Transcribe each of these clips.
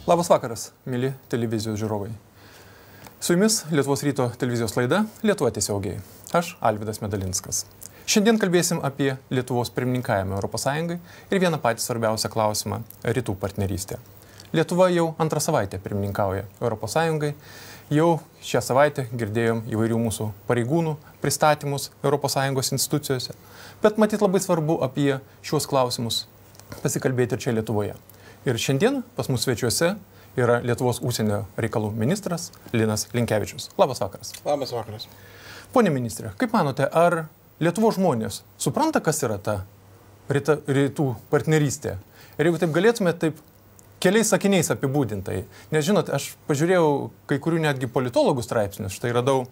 Labas vakaras, mėly televizijos žiūrovai. Su jumis Lietuvos ryto televizijos laida Lietuva tiesiogiai. Aš Alvydas Medalinskas. Šiandien kalbėsim apie Lietuvos pirmininkavimą ES ir vieną patį svarbiausią klausimą – rytų partnerystę. Lietuva jau antrą savaitę pirmininkauja ES. Jau šią savaitę girdėjom įvairių mūsų pareigūnų pristatymus ES institucijose. Bet matyt labai svarbu apie šios klausimus pasikalbėti ir čia Lietuvoje. Ir šiandien pas mus svečiuose yra Lietuvos užsienio reikalų ministras Linas Linkevičius. Labas vakaras. Labas vakaras. Pone ministrė, kaip manote, ar Lietuvos žmonės supranta, kas yra ta rytų partnerystė? Ir jeigu taip galėtume, taip keliais sakiniais apibūdintai. Nes žinot, aš pažiūrėjau kai kurių netgi politologų straipsnius. Štai radau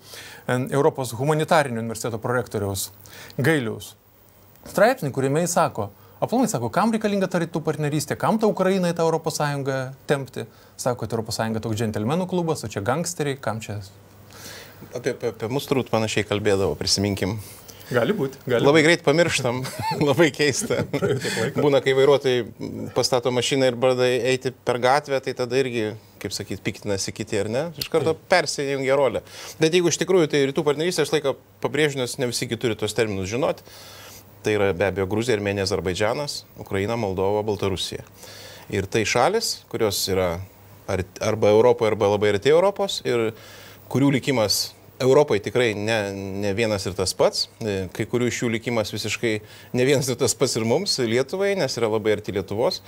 Europos humanitarinio universiteto prorektoriaus Gailiaus straipsnį, kuriame jis sako, aplamai sako, kam reikalinga ta rytų partnerystė, kam ta Ukraina į tą Europos Sąjungą tempti. Sako, kad Europos Sąjunga toks džentelmenų klubas, o čia gangsteriai, kam čia? Apie mus turbūt panašiai kalbėdavo, prisiminkim. Gali būti. Labai greit pamirštam, labai keista. Būna, kai vairuotojai pastato mašiną ir pradeda eiti per gatvę, tai tada irgi, kaip sakyt, piktinasi kiti, ar ne? Iš karto persijungia rolę. Bet jeigu iš tikrųjų tai rytų partnerystė, aš laiką pabrėžiu, nes ne visi turi tos terminus žinoti. Tai yra be abejo Gruzija, Armėnija, Azerbaidžanas, Ukraina, Moldova, Baltarusija. Ir tai šalis, kurios yra arba Europoje, arba labai arti Europos ir kurių likimas Europoje tikrai ne vienas ir tas pats. Kai kurių iš jų likimas visiškai ne vienas ir tas pats ir mums, Lietuvai, nes yra labai arti Lietuvos.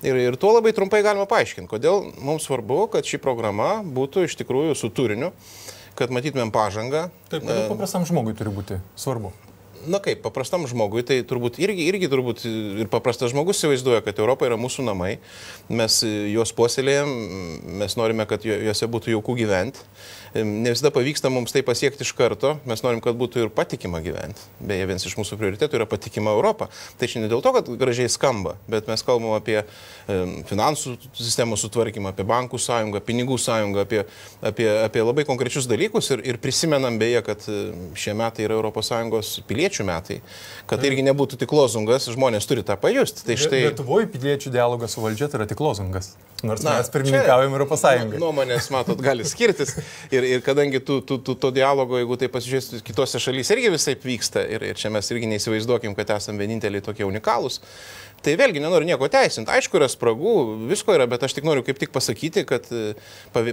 Ir tuo labai trumpai galima paaiškinti, kodėl mums svarbu, kad ši programa būtų iš tikrųjų su turiniu, kad matytumėm pažangą. Taip, kodėl paprastam žmogui turi būti svarbu? Na kaip, paprastam žmogui, tai turbūt irgi turbūt ir paprastas žmogus įsivaizduoja, kad Europa yra mūsų namai, mes juos puoselėjam, mes norime, kad juose būtų jauku gyventi. Ne visada pavyksta mums tai pasiekti iš karto, mes norim, kad būtų ir patikima gyventi. Beje, vienas iš mūsų prioritetų yra patikima Europa. Tai čia ne dėl to, kad gražiai skamba, bet mes kalbam apie finansų sistemos sutvarkymą, apie bankų sąjungą, pinigų sąjungą, apie labai konkrečius dalykus ir prisimenam beje, kad šie metai yra ES piliečių metai, kad tai irgi nebūtų tik lozungas, žmonės turi tą pajusti. Tai štai... Lietuvoje piliečių dialogas su valdžia tai yra tik lozungas. Nors mes pirmininkaujam Europos Sąjungai. Nuomonės, matot, gali skirtis. Ir kadangi to dialogo, jeigu tai pasižiūrėsite, kitose šalyse irgi visaip vyksta. Ir čia mes irgi neįsivaizduokim, kad esame vieninteliai tokie unikalūs. Tai vėlgi nenoriu nieko teisinti. Aišku, yra spragų, visko yra, bet aš tik noriu kaip tik pasakyti, kad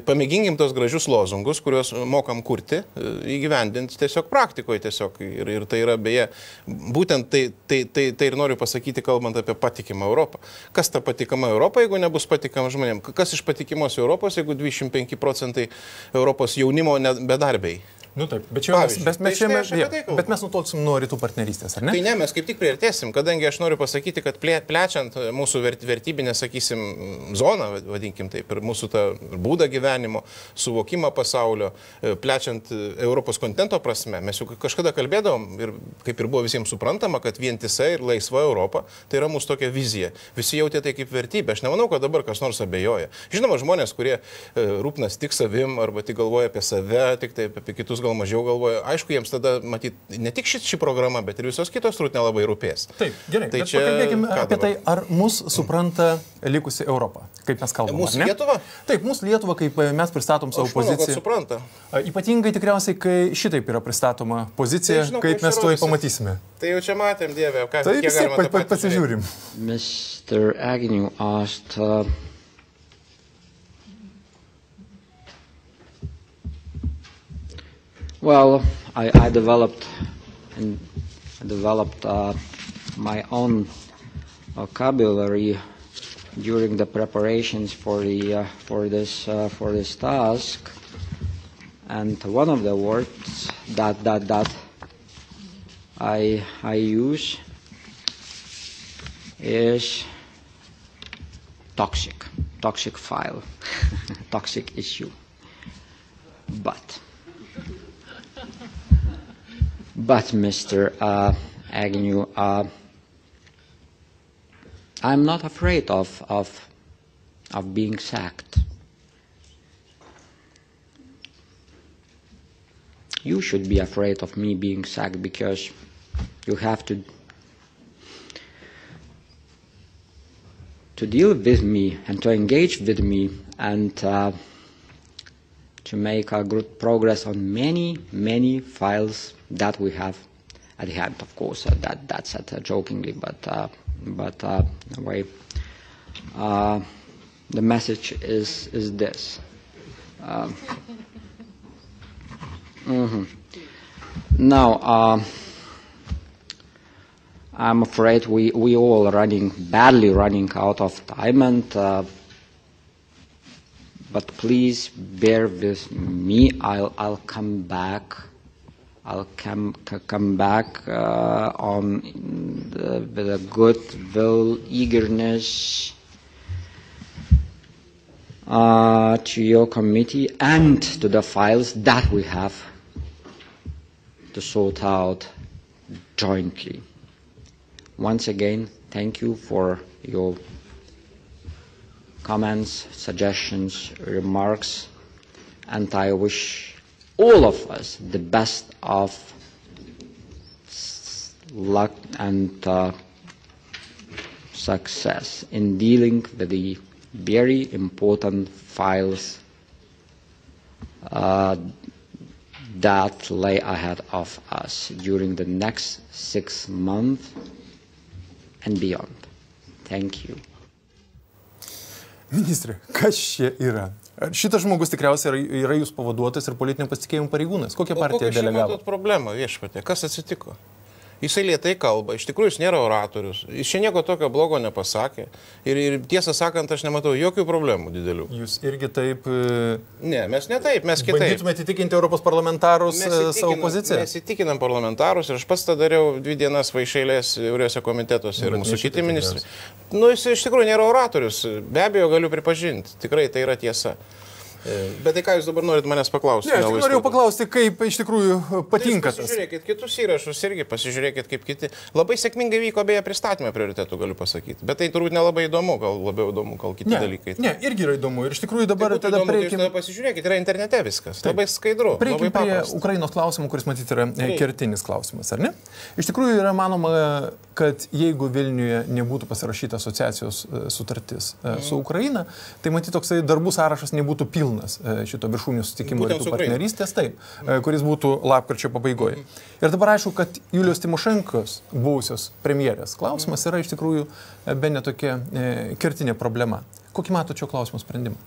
pamėginkim tos gražius lozungus, kuriuos mokam kurti, įgyvendinti tiesiog praktikoje tiesiog. Ir tai yra beje, būtent tai ir noriu pasakyti, kalbant apie patikimą Europą. Kas ta patikima Europa, jeigu nebus patikama žmonėm? Kas iš patikimos Europos, jeigu 25% Europos jaunimo bedarbiai? Nu taip, bet mes nutolsim nuo rytų partnerystės, ar ne? Tai ne, mes kaip tik priartėsim, kadangi aš noriu pasakyti, kad plečiant mūsų vertybinę, sakysim, zoną, vadinkim taip, ir mūsų tą būdą gyvenimo, suvokimą pasaulio, plečiant Europos kontinento prasme, mes jau kažkada kalbėdavom ir kaip ir buvo visiems suprantama, kad vientisa ir laisva Europa, tai yra mūsų tokia vizija. Visi jautė tai kaip vertybė. Aš nemanau, kad dabar kas nors abejoja. Žinoma, žmonės, kurie rūpnas tik savim arba tik galvoja apie save, tik tai apie kitus gal mažiau galvoja. Aišku, jiems tada, matyt, ne tik ši programa, bet ir visos kitos turbūt nelabai rūpės. Taip, gerai. Tai čia pakalbėkime apie tai, ar mus supranta likusi Europa, kaip mes kalbame. Mūsų Lietuva? Taip, mūsų Lietuva, kaip mes pristatom savo poziciją. Aš manau, kad supranta. Ypatingai tikriausiai, kai šitaip yra pristatoma pozicija, tai, kaip mes tuoj pamatysime. Tai jau čia matėm, Dieve, ką tai vis tiek pasižiūrim. Mr. Agnew asked, well, I developed my own vocabulary during the preparations for this task, and one of the words that I use is toxic file, toxic issue, But Mr. Agnew, I'm not afraid of being sacked. You should be afraid of me being sacked because you have to deal with me and to engage with me and to make good progress on many files that we have at hand. Of course, that's said jokingly, but anyway, the message is this. Now, I'm afraid we all badly running out of time, and but please bear with me. I'll come back. I'll come back with a good will, eagerness to your committee and to the files that we have to sort out jointly. Once again, thank you for your comments, suggestions, remarks, and I wish all of us the best of luck and success in dealing with the very important files that lay ahead of us during the next 6 months and beyond. Thank you. Ministrė, kas čia yra? Šitas žmogus tikriausiai yra jūsų pavaduotojas ir politinio pasitikėjimo pareigūnas. Kokia partija delegavo? Kokia problema, viešpatie? Kas atsitiko? Jisai lėtai kalba, iš tikrųjų jis nėra oratorius, jis čia nieko tokio blogo nepasakė ir tiesą sakant, aš nematau jokių problemų didelių. Jūs irgi taip... Ne, mes ne taip, mes kitaip. Bandytumėte įtikinti Europos parlamentarus savo poziciją? Mes įtikinam parlamentarus ir aš pats tą dariau 2 dienas vaišėlės įvairiuose komitetuose ir mūsų kiti ministrai. Nu, jis iš tikrųjų nėra oratorius, be abejo galiu pripažinti, tikrai tai yra tiesa. Bet tai ką jūs dabar norit manęs paklausti? Ne, aš norėjau paklausti, kaip iš tikrųjų patinka tas. Pasižiūrėkit kitus įrašus irgi, pasižiūrėkit kaip kiti. Labai sėkmingai vyko beje pristatymą prioritetų, galiu pasakyti. Bet tai turbūt nelabai įdomu, gal labiau įdomu, gal kiti dalykai. Ne, irgi yra įdomu. Ir iš tikrųjų dabar tada prieikim... Pasižiūrėkit, yra internete viskas. Taip. Labai skaidru. Prieikim prie Ukrainos klausimų, kuris matyti yra kertinis klausimas, ar ne? Iš tikrųjų yra manoma, kad jeigu Vilniuje nebūtų pasirašyta asociacijos sutartis su Ukraina, tai matyti toksai darbų sąrašas nebūtų pilnas šito viršūnių susitikimo rytų partnerystės, taip, kuris būtų lapkričio pabaigoje. Ir dabar aišku, kad Julijos Tymošenkos buvusios premjerės klausimas yra iš tikrųjų be netokia kertinė problema. Kokį mato šio klausimo sprendimą?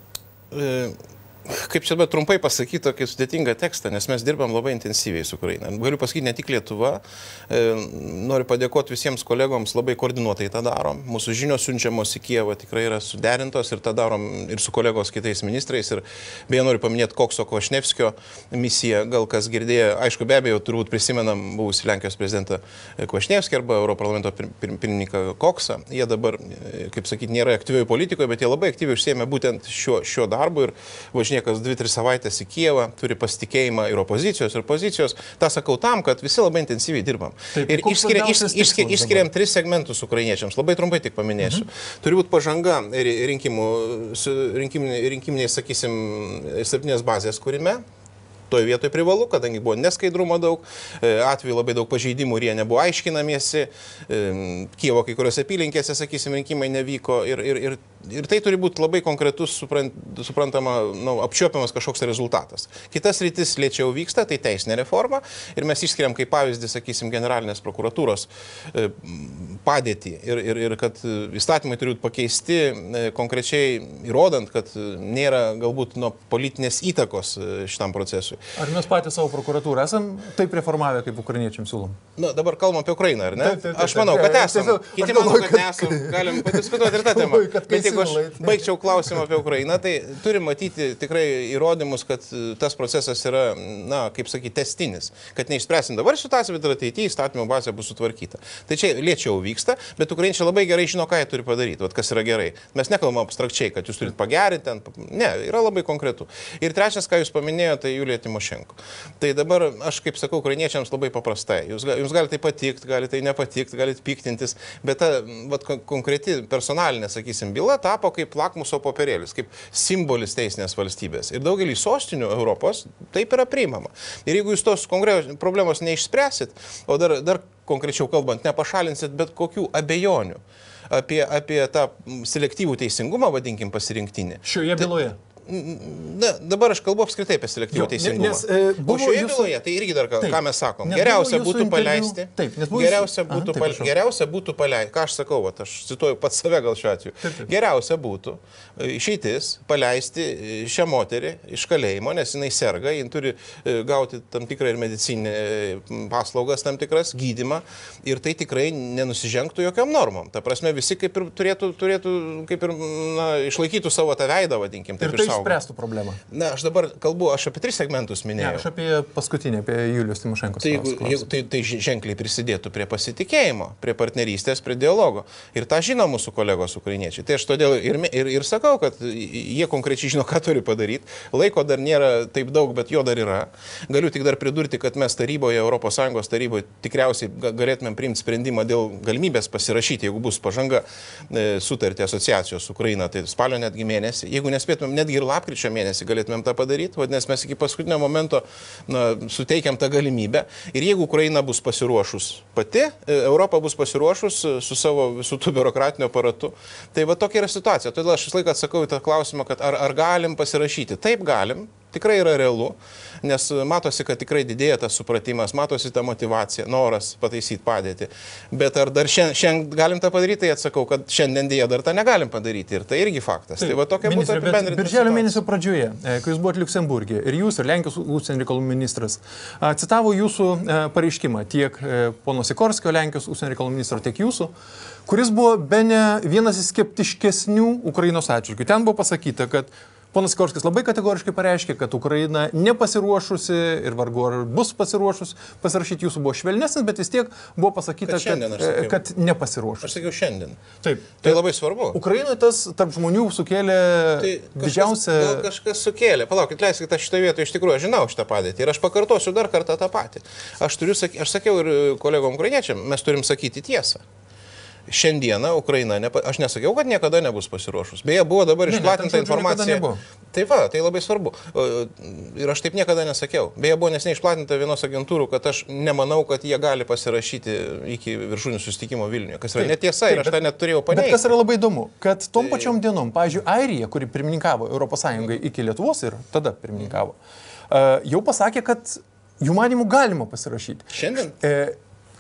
Kaip čia bet trumpai pasakyti tokį sudėtingą tekstą, nes mes dirbam labai intensyviai su Ukraina. Galiu pasakyti, ne tik Lietuva, noriu padėkoti visiems kolegoms, labai koordinuotai tą darom. Mūsų žinios siunčiamos į Kijevą tikrai yra suderintos ir tą darom ir su kolegos kitais ministrais. Ir beje, noriu paminėti Kokso Kvašnevskio misiją, gal kas girdėjo, aišku, be abejo, turbūt prisimenam buvusį Lenkijos prezidentą Kvašnevskį arba Europarlamento pirmininką Koksą. Jie dabar, kaip sakyti, nėra aktyviai politikoje, bet jie labai aktyviai užsiėmė būtent šiuo darbu ir važinėjo kas 2-3 savaitės į Kijevą, turi pasitikėjimą ir opozicijos, ir pozicijos. Ta sakau tam, kad visi labai intensyviai dirbam. Taip, ir išskiriam 3 segmentus ukrainiečiams. Labai trumpai tik paminėsiu. Turi būti pažanga rinkiminiai, sakysim, starptinės bazės kūrime. Toje vietoje privalu, kadangi buvo neskaidrumo daug, atveju labai daug pažeidimų ir jie nebuvo aiškinamiesi, Kijevo kai kuriuose apylinkėse, sakysim, rinkimai nevyko ir tai turi būti labai konkretus, suprantama, apčiuopiamas kažkoks rezultatas. Kitas rytis lėčiau vyksta, tai teisinė reforma ir mes išskiriam kaip pavyzdį, sakysim, generalinės prokuratūros padėtį ir kad įstatymai turi būti pakeisti konkrečiai įrodant, kad nėra galbūt politinės įtakos šitam procesui. Ar mes patys savo prokuratūrą esam taip reformavę, kaip ukrainiečiams siūlom? Na, dabar kalbam apie Ukrainą, ar ne? Aš manau, kad esam. Kiti manau, kad nesam. Galim padiskutuoti ir tą temą. Bet jeigu aš baigčiau klausimą apie Ukrainą, tai turim matyti tikrai įrodymus, kad tas procesas yra, na, kaip sakyti, testinis. Kad neišspręsim dabar situaciją, bet ateityje įstatymų bazė bus sutvarkyta. Tai čia lėčiau vyksta, bet ukrainiečiai labai gerai žino, ką jie turi padaryti, vat, kas yra gerai. Mes nekalbam abstrakčiai, kad jūs turite pagerinti. Ne, yra labai konkretu. Ir trečias, ką jūs paminėjote, tai Julija Tymošenko. Tai dabar aš kaip sakau ukrainiečiams labai paprastai. Jūs galite tai patikti, galite tai nepatikti, galite piktintis, bet ta konkreti personalinė, sakysim, byla tapo kaip lakmuso popierėlis, kaip simbolis teisinės valstybės. Ir daugelį sostinių Europos taip yra priimama. Ir jeigu jūs tos problemos neišspręsit, o dar konkrečiau kalbant, nepašalinsit bet kokių abejonių apie tą selektyvų teisingumą, vadinkim, pasirinktinį. Šioje byloje. Na, dabar aš kalbu apskritai apie selektyvų teisingumą. O šioje byloje, tai irgi dar ką mes sakom, geriausia būtų paleisti, geriausia būtų paleisti, ką aš sakau, aš cituoju pats save gal šiuo atveju, geriausia būtų išeitis paleisti šią moterį iš kalėjimo, nes jinai serga, jin turi gauti tam tikrą ir medicinę paslaugas, tam tikras gydymą ir tai tikrai nenusižengtų jokiam normom. Ta prasme, visi kaip ir turėtų kaip ir išlaikytų savo tą veidą, vadinkim. Spręstų problemą. Na, aš dabar kalbu, aš apie 3 segmentus minėjau. Ne, aš apie paskutinį, apie Julijos Tymošenkos. Tai ženkliai prisidėtų prie pasitikėjimo, prie partnerystės, prie dialogo. Ir tą žino mūsų kolegos ukrainiečiai. Tai aš todėl ir sakau, kad jie konkrečiai žino, ką turi padaryti. Laiko dar nėra taip daug, bet jo dar yra. Galiu tik dar pridurti, kad mes taryboje, ES taryboje tikriausiai galėtumėm priimti sprendimą dėl galimybės pasirašyti, jeigu bus pažanga sutartį asociacijos su Ukraina, tai spalio netgi mėnesį. Jeigu nespėtumėm netgi ir lapkričio mėnesį galėtumėm tą padaryti, vadinasi, mes iki paskutinio momento suteikiam tą galimybę ir jeigu Ukraina bus pasiruošus pati, Europa bus pasiruošus su savo visų tų biurokratiniu aparatu, tai va tokia yra situacija. Todėl aš visą laiką atsakau į tą klausimą, kad ar galim pasirašyti. Taip galim. Tikrai yra realu, nes matosi, kad tikrai didėja tas supratimas, matosi ta motivacija, noras pataisyti padėtį. Bet ar dar šiandien galim tą padaryti, tai atsakau, kad šiandien dėja dar tą negalim padaryti ir tai irgi faktas. Tai va tokia būtų apibendrinta. Birželio mėnesio pradžioje, kai jūs buvote Liuksemburgė ir jūs ir Lenkijos užsienio reikalų ministras citavo jūsų pareiškimą, tiek pono Sikorskio, Lenkijos užsienio reikalų ministro, tiek jūsų, kuris buvo bene vienas skeptiškesnių Ukrainos atžvilgių. Ten buvo pasakyta, kad ponas Sikorskis labai kategoriškai pareiškė, kad Ukraina nepasiruošusi ir vargu ar bus pasiruošus pasirašyti, jūsų buvo švelnesnis, bet vis tiek buvo pasakyta, kad nepasiruošus. Aš sakiau šiandien. Taip. Tai labai svarbu. Ukrainoje tas tarp žmonių sukėlė didžiausią... Gal kažkas sukėlė. Palaukit, leiskite, aš šitą vietą iš tikrųjų žinau šitą padėtį ir aš pakartosiu dar kartą tą patį. Aš sakiau ir kolegom ukrainiečiam, mes turim sakyti tiesą. Šiandieną Ukraina, aš nesakiau, kad niekada nebus pasiruošus. Beje, buvo dabar išplatinta informacija. Tai va, tai labai svarbu. Ir aš taip niekada nesakiau. Beje, buvo nesnei išplatinta vienos agentūrų, kad aš nemanau, kad jie gali pasirašyti iki viršūnių susitikimo Vilniuje. Kas yra netiesa ir aš tą net turėjau paneigti. Bet kas yra labai įdomu, kad tom pačiom dienom, pavyzdžiui, Airija, kuri pirmininkavo ES iki Lietuvos ir tada pirmininkavo, jau pasakė, kad jų manimų galima pasirašyti. Šiandien?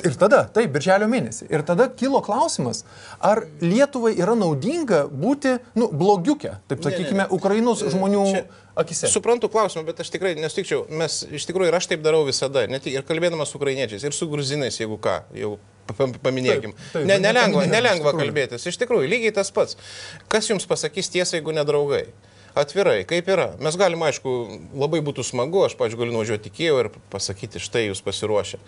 Ir tada, taip, birželio mėnesį. Ir tada kilo klausimas, ar Lietuvai yra naudinga būti, blogiukė, taip sakykime, Ukrainos žmonių akise. Suprantu klausimą, bet aš tikrai nesutikčiau. Mes iš tikrųjų ir aš taip darau visada, ne tik ir kalbėdamas su ukrainiečiais, ir su gruzinais, jeigu ką, jau paminėkim. Nelengva kalbėtis. Iš tikrųjų, lygiai tas pats. Kas jums pasakys tiesą, jeigu nedraugai? Atvirai, kaip yra. Mes galim, aišku, labai būtų smagu, aš, pavyzdžiui, galiu nuvažiuoti į Kijevą ir pasakyti, štai jūs pasiruošę.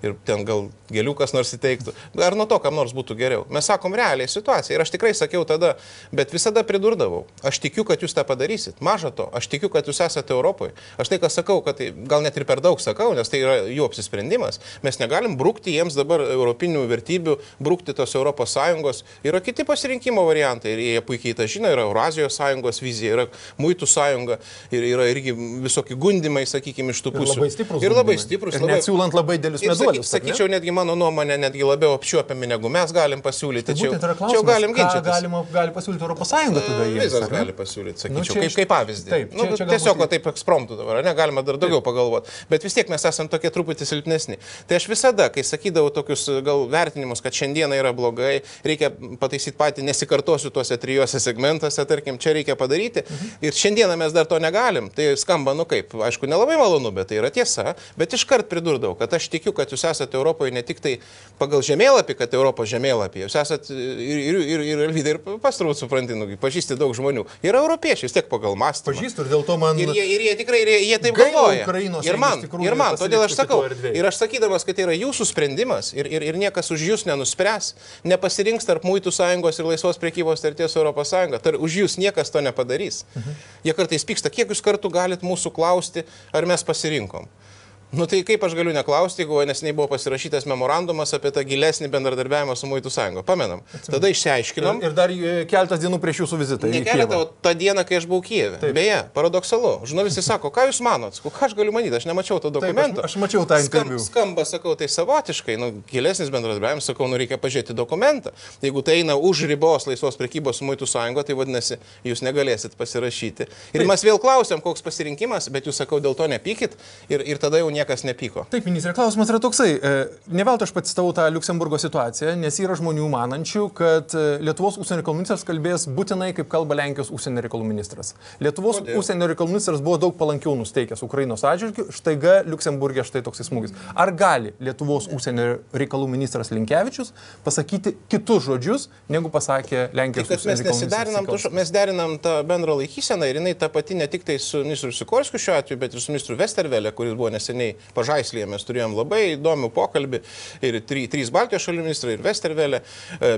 Ir ten gal gėlių kas nors įteiktų. Ar nuo to kam nors būtų geriau? Mes sakom realiai situaciją. Ir aš tikrai sakiau tada, bet visada pridurdavau. Aš tikiu, kad jūs tą padarysit. Maža to, aš tikiu, kad jūs esate Europoje. Aš tai, ką sakau, kad tai gal net ir per daug sakau, nes tai yra jų apsisprendimas. Mes negalim brukti jiems dabar europinių vertybių, brukti tos ES. Yra kiti pasirinkimo variantai. Ir jie puikiai tą žino. Yra Eurazijos sąjungos vizija, yra muitų sąjunga. Ir yra irgi visokie gundimai, sakykime, iš tų pusių. Ir labai stiprus. Ir net siūlant labai dėlius meduolius. Sakyčiau, netgi mano nuomonė, netgi labiau apčiuopiami, negu mes galim pasiūlyti. Čia jau galim ginčytis. Gali pasiūlyti ES tada jiems. Visas gali pasiūlyti, sakyčiau, kaip pavyzdį. Taip, tiesiog taip ekspromtų dabar, negalima dar daugiau pagalvoti. Bet vis tiek mes esame tokie truputį silpnesni. Tai aš visada, kai sakydavau tokius gal vertinimus, kad šiandieną yra blogai, reikia pataisyti patį, nesikartosiu tuose 3 segmentuose, tarkim, čia reikia padaryti. Ir šiandieną mes dar to negalim. Tai skamba, kaip, aišku, nelabai malonu, bet tai yra tiesa. Bet iškart pridurdavau, kad aš tikiu, kad jūs esate Europoje ne tik tai pagal žemėlapį, kad Europos žemėlapį. Jūs esate ir pastarūt supranti, pažįsti daug žmonių. Yra europiečiai, vis tiek pagal mąstymą. Pažįstu ir dėl to man... Ir jie tikrai, jie taip galvoja. Ir man, todėl aš sakau. Ir aš sakydamas, kad tai yra jūsų sprendimas ir niekas už jūs nenuspręs, nepasirinks tarp muitų sąjungos ir laisvos priekybos sutarties ES. Už jūs niekas to nepadarys. Jie kartais pyksta, kiek jūs kartų galit mūsų klausti, ar mes pasirinkom. Nu tai kaip aš galiu neklausti, jeigu neseniai buvo pasirašytas memorandumas apie tą gilesnį bendradarbiavimą su Muitų sąjunga. Pamenam. Tada išsiaiškinom. Ir dar keletas dienų prieš jūsų vizitą. Ne keletą, o tą dieną, kai aš buvau Kijeve. Taip. Beje, paradoksalu. Žurnalistai sako, ką jūs manot? Sakau, ką aš galiu manyti, aš nemačiau to dokumento. Taip, aš mačiau tą interviu. Skamba, sakau, tai savotiškai, gilesnis bendradarbiavimas, sakau, reikia pažiūrėti dokumentą. Jeigu tai eina už ribos laisvos prekybos su Muitų sąjunga, tai vadinasi, jūs negalėsit pasirašyti. Ir mes vėl klausėm, koks pasirinkimas, bet jūs, sakau, dėl to nepykit ir tada jau niekas nepyko. Taip, ministrė, klausimas yra toksai. Ne veltui aš pacitavau tą Liuksemburgo situaciją, nes yra žmonių manančių, kad Lietuvos užsienio reikalų ministras kalbės būtinai, kaip kalba Lenkijos užsienio reikalų ministras. Lietuvos užsienio reikalų ministras buvo daug palankiau nusteikęs Ukrainos atžvilgiu, štaiga Liuksemburgė štai toks smūgis. Ar gali Lietuvos užsienio reikalų ministras Linkevičius pasakyti kitus žodžius, negu pasakė Lenkijos užsienio reikalų ministras? Mes derinam tą bendrą laikyseną ir jinai ta pati ne tik tai su ministru Sikorskiu šiuo atveju, bet ir su ministru Westerwelle, kuris buvo neseniai Pažaislyje. Mes turėjom labai įdomių pokalbį ir trys Baltijos šalių ministrai ir Westerwelle.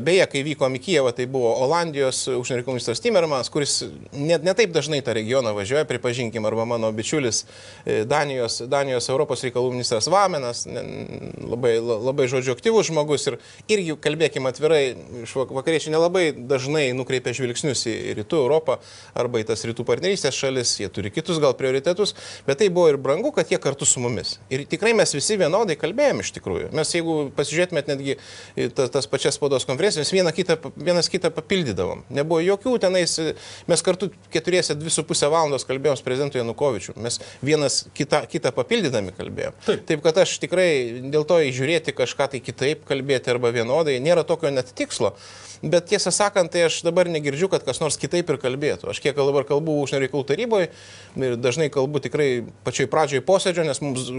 Beje, kai vykom į Kijevą, tai buvo Olandijos užsienio reikalų ministras Timmermans, kuris ne taip dažnai tą regioną važiuoja, pripažinkim, arba mano bičiulis Danijos Europos reikalų ministras Vamenas, labai žodžiu aktyvus žmogus ir irgi kalbėkime atvirai, iš vakariečių nelabai dažnai nukreipia žvilgsnius į rytų Europą arba į tas rytų partnerystės šalis, jie turi kitus gal prioritetus, bet tai buvo ir brangu, kad jie kartu su mumis. Ir tikrai mes visi vienodai kalbėjom iš tikrųjų. Mes jeigu pasižiūrėtumėt netgi tas pačias spaudos konferencijas, vienas kitą papildydavom. Nebuvo jokių tenais, mes kartu 2,5 valandos kalbėjom su prezidentu Janukovičiu. Mes vienas kitą papildydami kalbėjom. Taip, kad aš tikrai dėl to įžiūrėti kažką tai kitaip kalbėti arba vienodai, nėra tokio net tikslo. Bet tiesą sakant, tai aš dabar negirdžiu, kad kas nors kitaip ir kalbėtų. Aš kiek dabar kalbu užsienio reikalų taryboje ir dažnai kalbu tikrai pačioj pradžioj posėdžio, nes mums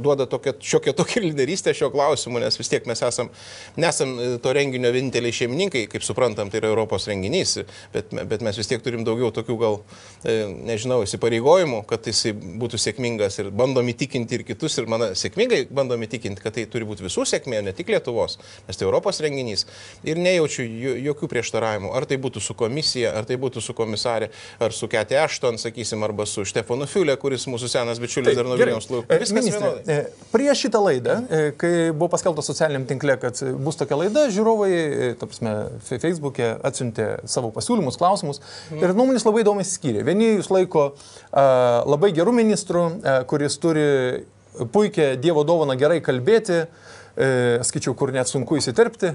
duoda šiokia tokia lyderystė šio klausimu, nes vis tiek mes nesam to renginio vieninteliai šeimininkai, kaip suprantam, tai yra Europos renginys, bet mes vis tiek turim daugiau tokių gal, nežinau, įsipareigojimų, kad jisai būtų sėkmingas ir bandom įtikinti ir kitus, ir man sėkmingai bandom įtikinti, kad tai turi būti visų sėkmė, ne tik Lietuvos, nes tai Europos renginys. Ir nejaučiu jokių prieštaravimų. Ar tai būtų su komisija, ar tai būtų su komisarė, ar su Cathy Ashton, sakysim, arba su Štefanu Fiule, kuris mūsų senas bičiulis dar nuo Vilniaus laikų. Viskas vienodai. Prieš šitą laidą, kai buvo paskelbta socialiniam tinkle, kad bus tokia laida, žiūrovai, ta prasme, Facebook'e atsiuntė savo pasiūlymus, klausimus ir nuomonės labai įdomiai skyrė. Vieni jūs laiko labai gerų ministrų, kuris turi puikią Dievo dovaną gerai kalbėti. Skaičiau, kur net sunku įsiterpti,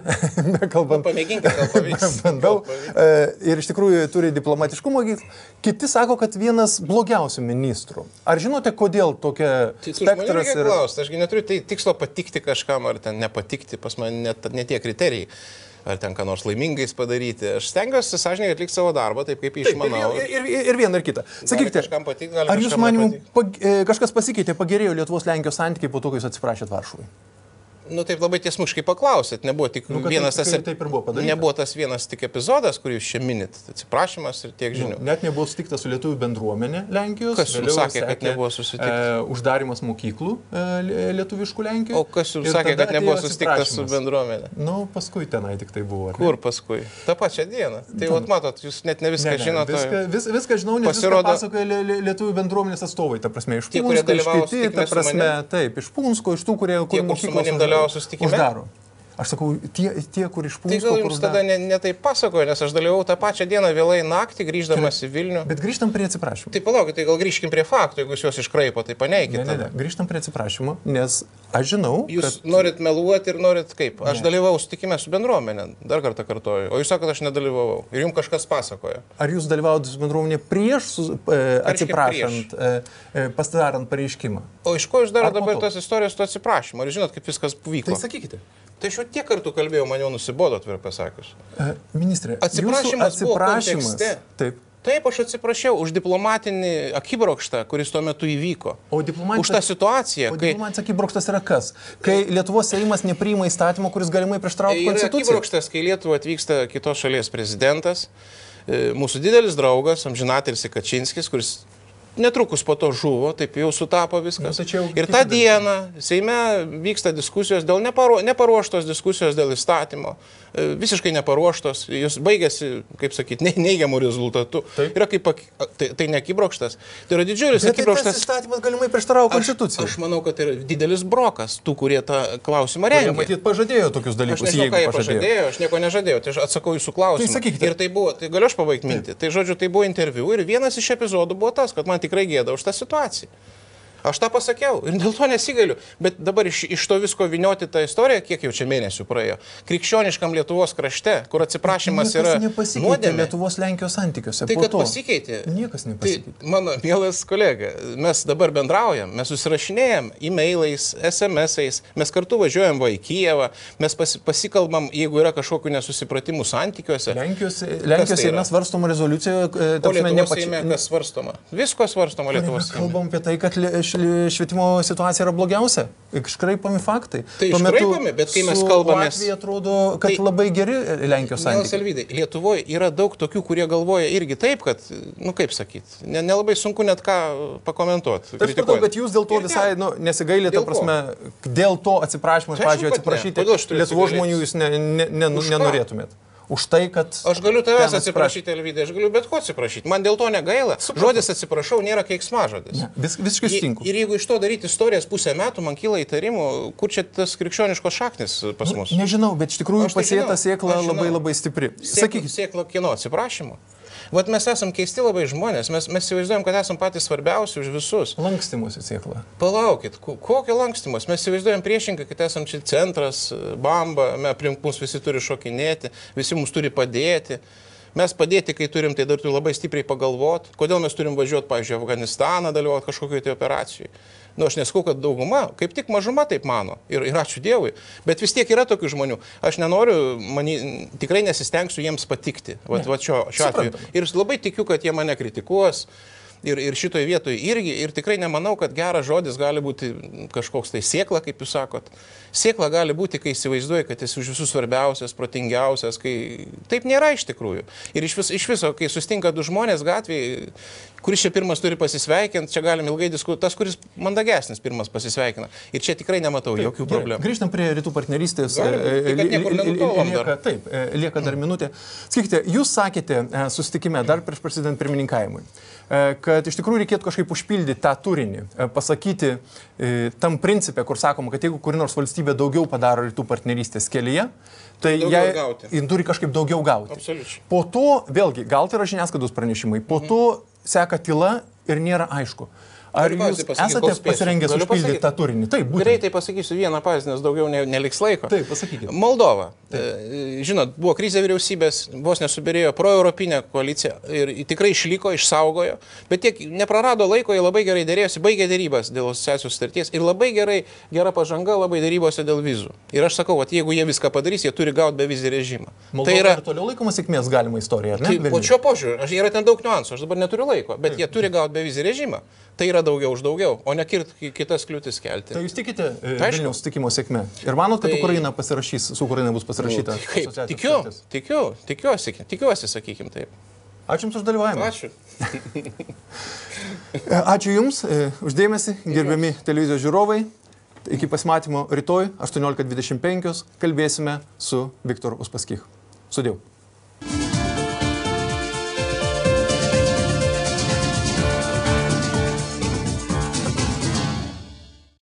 kalbant. Pamėginkite, gal pavyks. Bandau. Ir iš tikrųjų turi diplomatiškumo. Kiti sako, kad vienas blogiausių ministrų. Ar žinote, kodėl tokia spektras? Ašgi neturiu tikslo patikti kažkam ar ten nepatikti, pas mane ne tie kriterijai. Ar ten ką nors laimingais padaryti. Aš stengiuosi sąžininkai atlikti savo darbą, taip kaip išmanau. Ir vieną ir kitą. Sakykite, ar jūs manimų kažkas pasikeitė, pagerėjo Lietuvos-Lenkijos santykiai po to, kai jūs atsiprašėt Varšuvai? Nu taip labai tiesmuškai paklausėt, nebuvo tik nebuvo tas vienas tik epizodas, kurį jūs čia minit, atsiprašymas ir tiek žinių. Net nebuvo sutikta su lietuvių bendruomenė Lenkijos. Kas jums sakė, kad nebuvo susitikta? Uždarimas mokyklų lietuviškų Lenkijoje. O kas jums sakė, kad nebuvo susitikta su bendruomenė? Nu, paskui tenai tik tai buvo. Kur paskui? Ta pačią dieną. Tai vat matot, jūs net ne viską žinote. Viską žinau, nes viską pasakoja lietuvių bendruomenės atstovai, ta prasme, iš Punsko, iš kiti, ta prasme, taip, iš Punsko, iš tų, kurie mokyklos uždaro. Aš sakau, tie kur iš Punsko. Tai gal jums tada netai pasakoju, nes aš dalyvau tą pačią dieną vėlai naktį, grįždamas į Vilnių. Bet grįžtam prie atsiprašymų. Tai palaukit, tai gal grįžkim prie faktų, jeigu jūs juos iškraipo, tai paneikit. Ne, grįžtam prie atsiprašymų, nes aš žinau, jūs norit meluoti ir norit kaip. Aš dalyvau susitikime su bendruomenė, dar kartą kartoju, o jūs sakote, aš nedalyvavau. Ir jums kažkas pasakoja. Ar jūs dalyvaujate su bendruomenė prieš atsiprašant, pasidarant pareiškimą? O iš ko jūs darote dabar tos istorijos su atsiprašymu? Ar žinot, kaip viskas vyko? Tai sakykite. Tai aš jau tiek kartų kalbėjau, man jau nusibodo, atvirai pasakius. Ministrė, atsiprašymas buvo kontekste. Taip. Taip, aš atsiprašiau už diplomatinį akibrokštą, kuris tuo metu įvyko. Už tą situaciją. Diplomatinis akibrokštas yra kas? Kai Lietuvos Seimas nepriima įstatymo, kuris galimai prieštarauja konstitucijai. Akibrokštas, kai Lietuva atvyksta kitos šalies prezidentas, mūsų didelis draugas, amžinatilsį Kačinskis, kuris netrukus po to žuvo, taip jau sutapo viskas. Ir tą dieną Seime vyksta diskusijos dėl neparuoštos diskusijos dėl įstatymo. Visiškai neparuoštos, jūs baigėsi, kaip sakyti, neigiamų rezultatų. Yra kaip, tai nekibrokštas. Tai yra didžiulis akibrokštas. Bet tas įstatymas galimai prieštarauja konstitucijai. Aš manau, kad tai yra didelis brokas tų, kurie tą klausimą rengė. Matyt, pažadėjo tokius dalykus. Aš nežinau, ką jie pažadėjo, aš nieko nežadėjau, tai aš atsakau jūsų klausimą. Tai ir tai buvo, tai galiu aš pabaigti mintį. Tai žodžiu, tai buvo interviu ir vienas iš epizodų buvo tas, kad man tikrai gėda už tą situaciją. Aš tą pasakiau ir dėl to nesigailiu, bet dabar iš to visko vinioti tą istoriją, kiek jau čia mėnesių praėjo. Krikščioniškam Lietuvos krašte, kur atsiprašymas yra nuodėmė. Lietuvos Lenkijos santykiuose. Tai kad pasikeitė. Niekas nepasikeitė. Tai, mano mielas kolega, mes dabar bendraujam, mes susirašinėjam e-mailais, SMS-ais, mes kartu važiuojam į Kijevą, mes pasikalbam, jeigu yra kažkokių nesusipratimų santykiuose. Lenkijos Seime svarstoma rezoliucija, Lietuvos Seime kas svarstoma? Visko svarstoma Lietuvos Seime. Kalbam apie tai, kad švietimo situacija yra blogiausia. Iškraipami faktai. Tai iškraipami, bet kai mes kalbame... Latvija atrodo, kad tai, labai geri Lenkijos santykiai. Alvydai, Lietuvoje yra daug tokių, kurie galvoja irgi taip, kad, nu kaip sakyti, nelabai sunku net ką pakomentuoti. Aš supratau, bet jūs dėl to visai nesigailite, prasme, dėl to atsiprašymo, pavyzdžiui, atsiprašyti Lietuvos žmonių jūs nenorėtumėt. Už tai, kad... Aš galiu tavęs atsiprašyti, Alvydai, aš galiu bet ko atsiprašyti. Man dėl to negaila. Žodis atsiprašau nėra keiksmažodis. Visiškai sutinku. Ir jeigu iš to daryti istorijas pusę metų, man kyla įtarimų, kur čia tas krikščioniškos šaknis pas mus. Nežinau, bet iš tikrųjų pasėta sėkla labai stipri. Sakykit. Sėkla kieno atsiprašymo. Vat mes esam keisti labai žmonės, mes įsivaizduojam, kad esam patys svarbiausi už visus. Lankstymosi sėkla. Palaukit, kokio lankstymus? Mes įsivaizduojam priešingai, kad esam čia centras, bamba, aplink mus visi turi šokinėti, visi mums turi padėti. Mes padėti, kai turim, tai dar turi labai stipriai pagalvoti, kodėl mes turim važiuoti, pavyzdžiui, Afganistaną, dalyvauti kažkokioj tai operacijai. Nu, aš neskau, kad dauguma, kaip tik mažuma taip mano. Ir ačiū Dievui. Bet vis tiek yra tokių žmonių. Aš nenoriu, tikrai nesistengsiu jiems patikti. Vat šiuo atveju. Ir labai tikiu, kad jie mane kritikuos. Ir šitoje vietoje irgi. Ir tikrai nemanau, kad geras žodis gali būti kažkoks tai sėkla, kaip jūs sakot. Sėkla gali būti, kai įsivaizduoji, kad esi už visus svarbiausias, protingiausias, kai taip nėra iš tikrųjų. Ir iš viso, kai sustinka du žmonės gatvėje, kuris čia pirmas turi pasisveikinti, čia galim ilgai diskutuoti, tas, kuris mandagesnis pirmas pasisveikina. Ir čia tikrai nematau jokių problemų. Grįžtam prie rytų partnerystės. Lieka dar minutė. Sakykite, jūs sakėte susitikime dar prieš prasidedant pirmininkavimui, kad iš tikrųjų reikėtų kažkaip užpildyti tą turinį, pasakyti tam principė, kur sakoma, kad jeigu kuri nors valstybė daugiau padaro rytų partnerystės kelyje, tai jie turi kažkaip daugiau gauti. Absoliučiai. Po to, vėlgi, gal tai yra žiniasklaidos pranešimai, po to seka tyla ir nėra aišku. Ar jūs esate pasirengęs užpildyti tą turinį? Taip, būtent. Greitai pasakysiu vieną pavyzdį, nes daugiau neliks laiko. Taip, pasakykite. Moldova. Žinot, buvo krizė vyriausybės, vos nesubirėjo proeuropinė koalicija ir tikrai išliko, išsaugojo, bet tiek neprarado laiko, jie labai gerai dėrėjosi, baigė dėrybas dėl asociacijos sutarties ir labai gera pažanga labai dėrybose dėl vizų. Ir aš sakau, kad jeigu jie viską padarys, jie turi gauti bevizį režimą. Moldova tai yra ir toliau laikoma sėkmės galima istorija, ar ne? Tai, po šio požiūrio, yra ten daug niuansų, aš dabar neturiu laiko, bet jie turi gauti bevizį režimą. Tai yra daugiau už daugiau, o ne kitas kliūtis kelti. Tai jūs tikite Vilniaus susitikimo sėkme? Ir manot, kad Ukraina pasirašys, su Ukraina bus pasirašyta? Tikiuosi, sakykim taip. Ačiū Jums už dalyvavimą. Ačiū. Ačiū Jums už dėmesį, gerbiami televizijos žiūrovai. Iki pasimatymo rytoj 18:25 kalbėsime su Viktoru Uspaskich. Sudėjau.